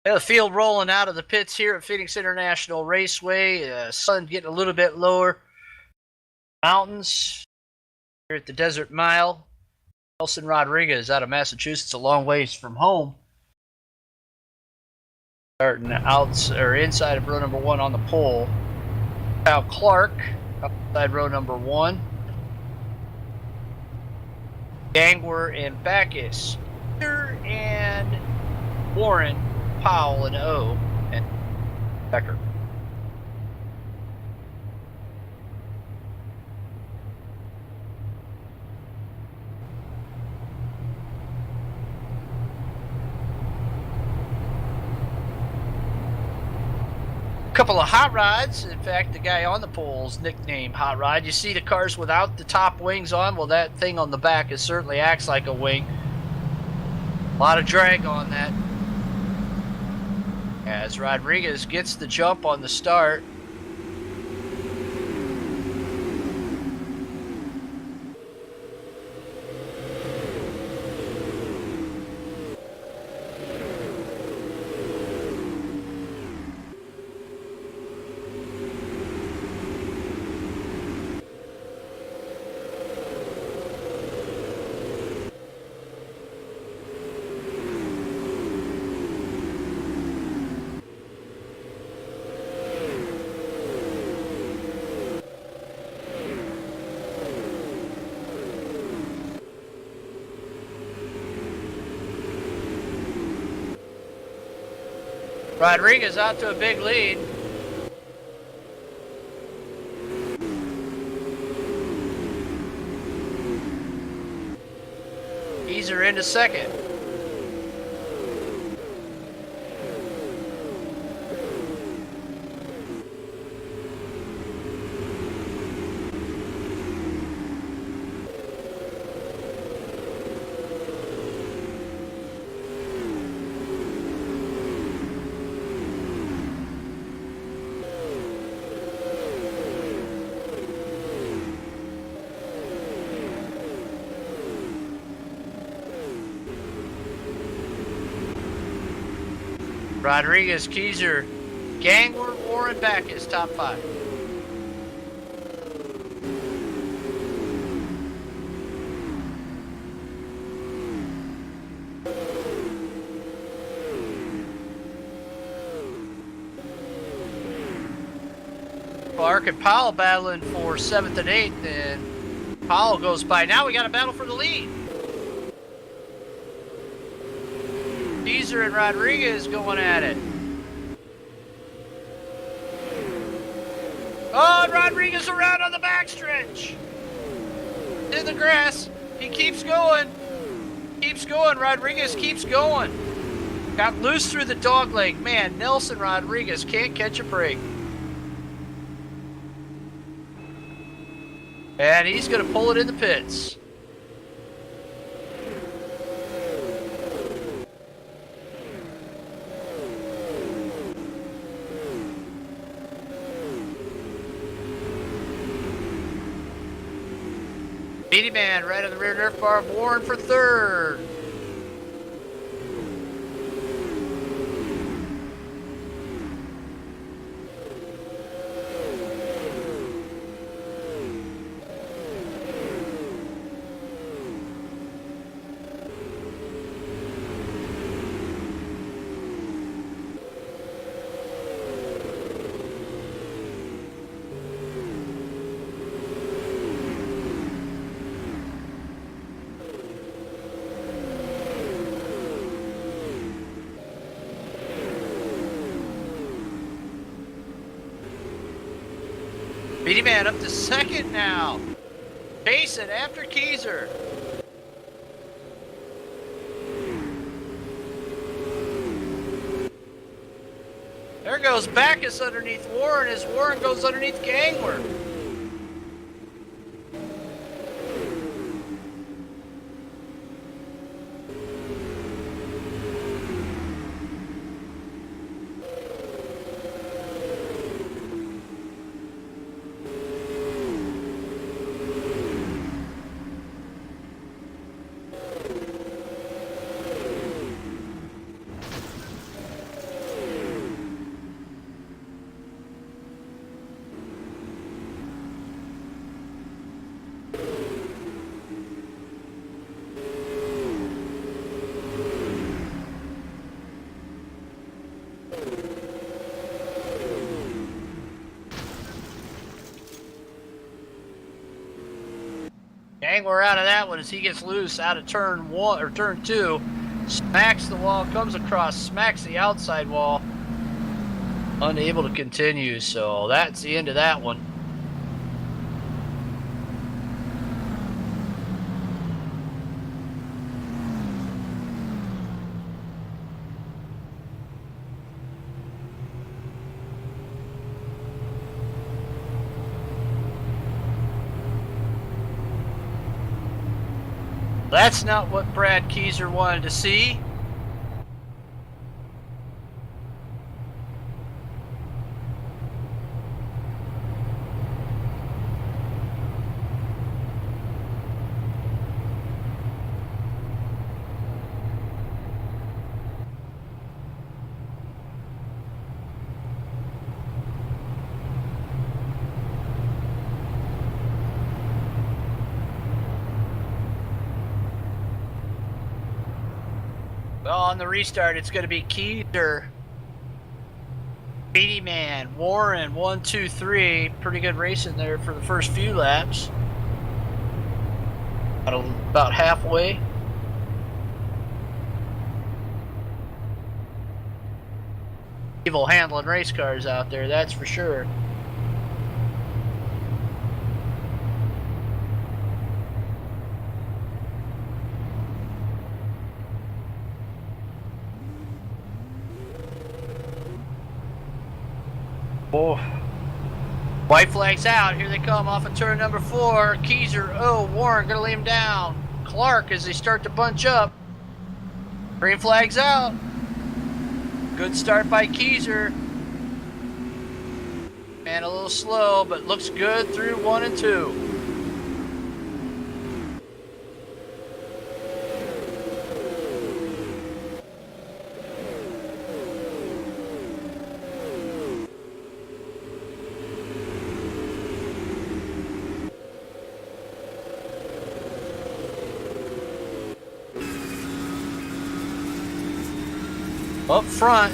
The field rolling out of the pits here at Phoenix International Raceway. Sun getting a little bit lower. Mountains here at the Desert Mile. Nelson Rodriguez out of Massachusetts, a long ways from home. Starting inside of row number 1 on the pole. Kyle Clark outside row number 1. Gangwer and Backus. Peter and Warren. Powell and O and Becker. Couple of hot rods. In fact, the guy on the pole's nicknamed Hot Rod. You see the cars without the top wings on. Well, that thing on the back certainly acts like a wing. A lot of drag on that. As Rodriguez gets the jump on the start. Rodriguez out to a big lead. Easer into second. Rodriguez, Keyser, Gangwer, Warren, Backus, top 5. Clark and Powell battling for 7th and 8th, and Powell goes by. Now we got a battle for the lead. Keyser and Rodriguez going at it. Oh, and Rodriguez around on the backstretch. In the grass. He keeps going. Keeps going. Rodriguez keeps going. Got loose through the dog leg. Man, Nelson Rodriguez can't catch a break. And he's going to pull it in the pits. Beatty Man right on the rear dirt bar of Warren for 3rd. Beatty Man up to 2nd now. Chasing after Keyser. There goes Backus underneath Warren as Warren goes underneath Gangwer. angler out of that one as he gets loose out of turn 1 or turn 2, smacks the wall, comes across, smacks the outside wall, unable to continue. So that's the end of that one. That's not what Brad Keyser wanted to see. Well, on the restart, it's going to be Keyser, Speedy Man, Warren, 1, 2, 3. Pretty good racing there for the first few laps. About halfway. Evil handling race cars out there, that's for sure. Oh. White flag's out. Here they come off of turn number 4. Keyser, Warren gonna lay him down. Clark as they start to bunch up. Green flag's out. Good start by Keyser. Man, a little slow, but looks good through 1 and 2. Up front.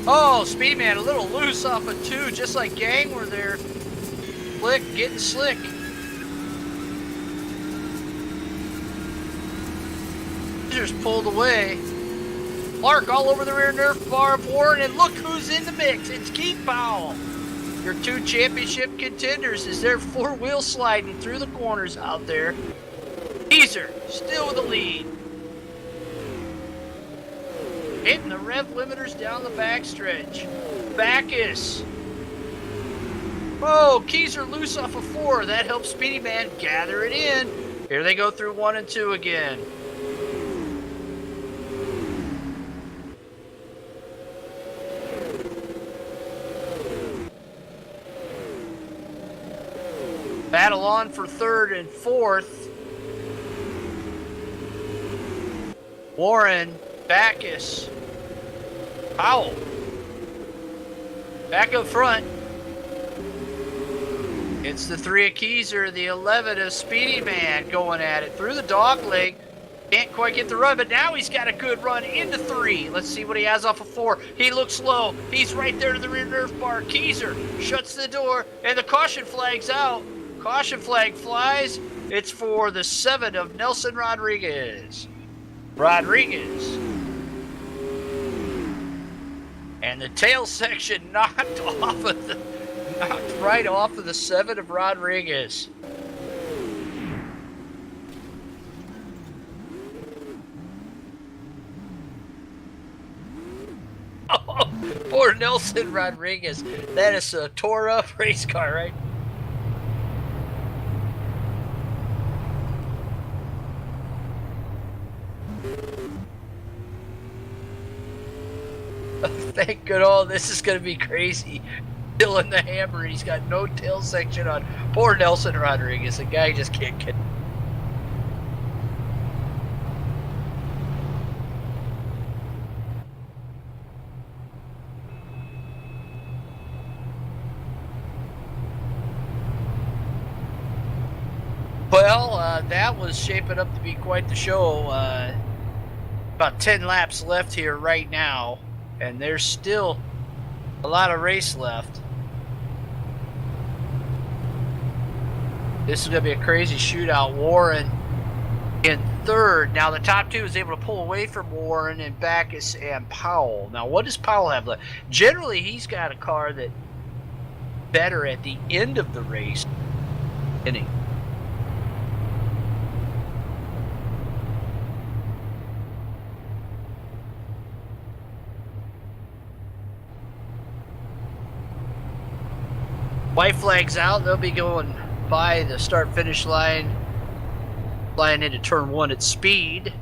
Oh, Speedman a little loose off of 2, just like Gang were there. Slick, getting slick. Just pulled away. Clark all over the rear Nerf bar of Warren, and look who's in the mix. It's Keith Powell. Your 2 championship contenders as they're 4-wheel sliding through the corners out there. Keyser still with the lead. Hitting the rev limiters down the backstretch. Backus. Oh, Keyser loose off of 4. That helps Speedy Man gather it in. Here they go through 1 and 2 again. Battle on for 3rd and 4th. Warren, Backus, Powell. Back up front. It's the 3 of Keyser, the 11 of Speedy Man going at it through the dog leg. Can't quite get the run, but now he's got a good run into 3. Let's see what he has off of 4. He looks low. He's right there to the rear Nerf bar. Keyser shuts the door, and the caution flag's out. Caution flag flies. It's for the 7 of Nelson Rodriguez. And the tail section knocked right off of the 7 of Rodriguez. Oh, poor Nelson Rodriguez. That is a tore up race car, right? Thank good. Oh, this is going to be crazy. Still in the hammer. He's got no tail section on. Poor Nelson Rodriguez. The guy just can't get. Well, that was shaping up to be quite the show. About 10 laps left here right now. And there's still a lot of race left. This is going to be a crazy shootout. Warren in third. Now the top two is able to pull away from Warren and Backus and Powell. Now what does Powell have left? Generally, he's got a car that better at the end of the race. Inning. White flag's out. They'll be going by the start-finish line, flying into turn one at speed.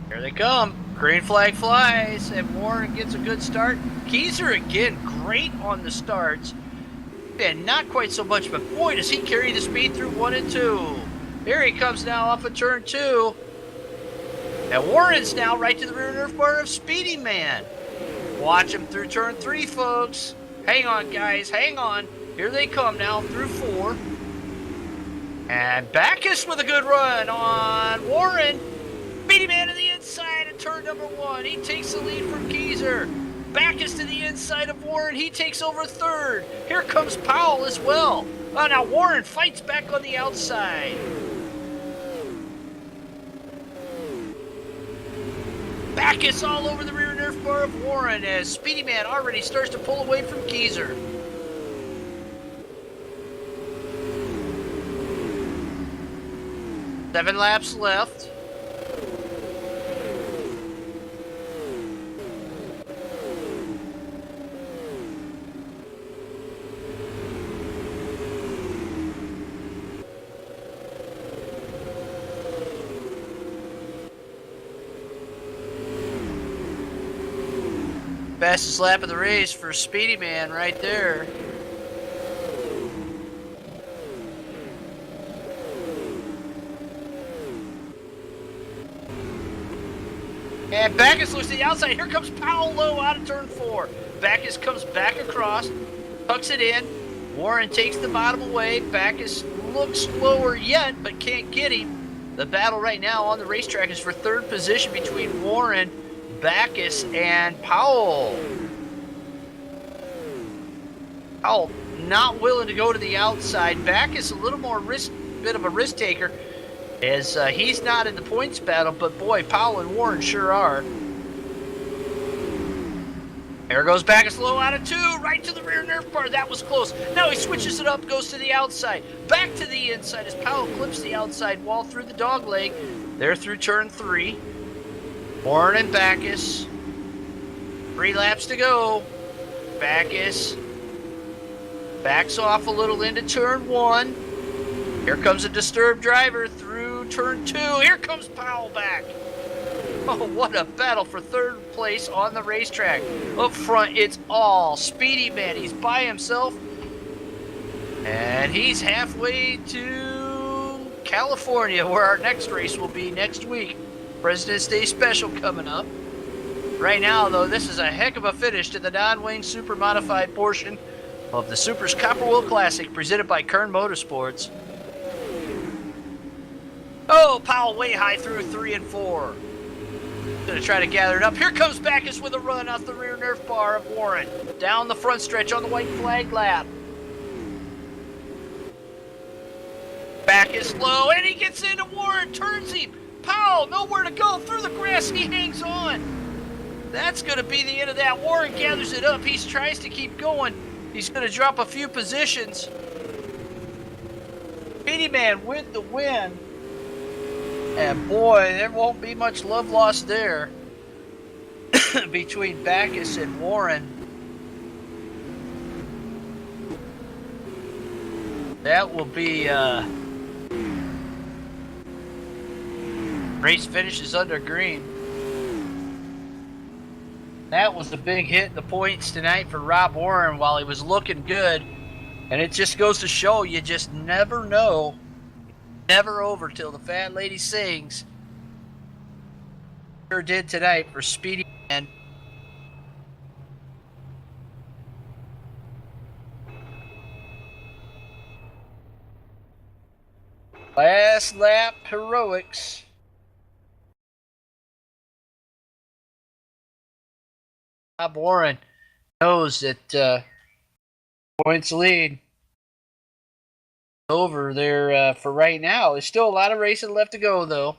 Here they come. Green flag flies, and Warren gets a good start. Keyser again, great on the starts. And not quite so much, but boy, does he carry the speed through 1 and 2. Here he comes now off of turn 2. And Warren's now right to the rear nerf bar of Speedy Man. Watch him through turn 3, folks. Hang on, guys, hang on. Here they come now through 4. And Backus with a good run on Warren. Speedy Man to the inside of turn number 1. He takes the lead from Keyser. Backus to the inside of Warren. He takes over third. Here comes Powell as well. Oh, now Warren fights back on the outside. Backus all over the rear nerf bar of Warren as Speedy Man already starts to pull away from Keyser. Seven laps left. Fastest lap of the race for Speedy Man right there. And Backus looks to the outside. Here comes Powell low out of turn 4. Backus comes back across, tucks it in. Warren takes the bottom away. Backus looks lower yet, but can't get him. The battle right now on the racetrack is for third position between Warren, Backus, and Powell. Powell not willing to go to the outside. Backus a little more bit of a risk taker, as he's not in the points battle, but boy, Powell and Warren sure are. There goes Backus low out of 2, right to the rear nerf bar. That was close. Now he switches it up, goes to the outside, back to the inside as Powell clips the outside wall through the dog leg. They're through turn 3. Warren and Backus. 3 laps to go. Backus backs off a little into turn 1. Here comes a disturbed driver through turn 2. Here comes Powell back. Oh, what a battle for third place on the racetrack. Up front, it's all Speedy Man. He's by himself. And he's halfway to California, where our next race will be next week. President's Day special coming up. Right now, though, this is a heck of a finish to the non-wing super modified portion of the SUPRS Copper Wheel Classic presented by Kern Motorsports. Oh, Powell way high through 3 and 4. Gonna try to gather it up. Here comes Backus with a run off the rear nerf bar of Warren. Down the front stretch on the white flag lap. Backus low, and he gets into Warren, turns him. Powell, nowhere to go, through the grass, and he hangs on. That's going to be the end of that. Warren gathers it up. He tries to keep going. He's going to drop a few positions. Speedy Man with the win. And boy, there won't be much love lost there between Backus and Warren. That will be... race finishes under green. That was the big hit in the points tonight for Rob Warren while he was looking good. And it just goes to show you just never know. Never over till the fat lady sings. Sure did tonight for Speedy Man. Last lap heroics. Bob Warren knows that points lead over there for right now. There's still a lot of racing left to go, though.